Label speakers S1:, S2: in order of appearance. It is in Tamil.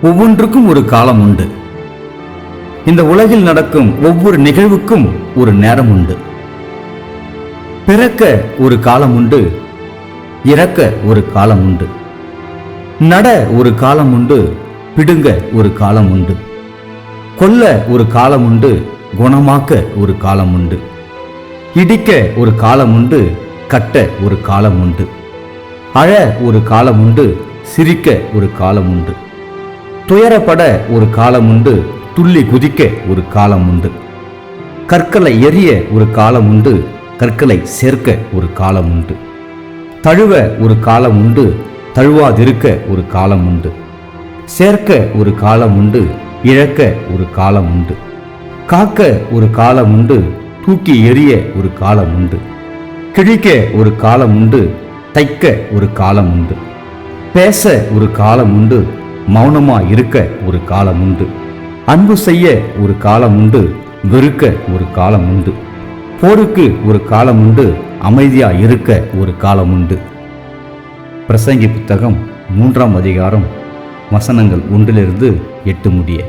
S1: ஒவ்வொன்றுக்கும் ஒரு காலம் உண்டு. இந்த உலகில் நடக்கும் ஒவ்வொரு நிகழ்வுக்கும் ஒரு நேரம் உண்டு. பிறக்க ஒரு காலம் உண்டு, இறக்க ஒரு காலம் உண்டு. நட ஒரு காலம் உண்டு, பிடுங்க ஒரு காலம் உண்டு. கொல்ல ஒரு காலம் உண்டு, குணமாக்க ஒரு காலம் உண்டு. இடிக்க ஒரு காலம் உண்டு, கட்ட ஒரு காலம் உண்டு. அழ ஒரு காலம் உண்டு, சிரிக்க ஒரு காலம் உண்டு. துயரப்பட ஒரு காலம் உண்டு, துள்ளி குதிக்க ஒரு காலம் உண்டு. கற்களை எரிய ஒரு காலம் உண்டு, கற்களை சேர்க்க ஒரு காலம் உண்டு. தழுவ ஒரு காலம் உண்டு, தழுவாதிருக்க ஒரு காலம் உண்டு. சேர்க்க ஒரு காலம் உண்டு, இழக்க ஒரு காலம் உண்டு. காக்க ஒரு காலம் உண்டு, தூக்கி எறிய ஒரு காலம் உண்டு. கிழிக்க ஒரு காலம் உண்டு, தைக்க ஒரு காலம் உண்டு. பேச ஒரு காலம் உண்டு, மௌனமா இருக்க ஒரு காலம் உண்டு. அன்பு செய்ய ஒரு காலம் உண்டு, வெறுக்க ஒரு காலம் உண்டு. போருக்கு ஒரு காலம் உண்டு, அமைதியா இருக்க ஒரு காலம் உண்டு. பிரசங்கி புத்தகம் 3ஆம் அதிகாரம் வசனங்கள் 1 to 8 முடிய.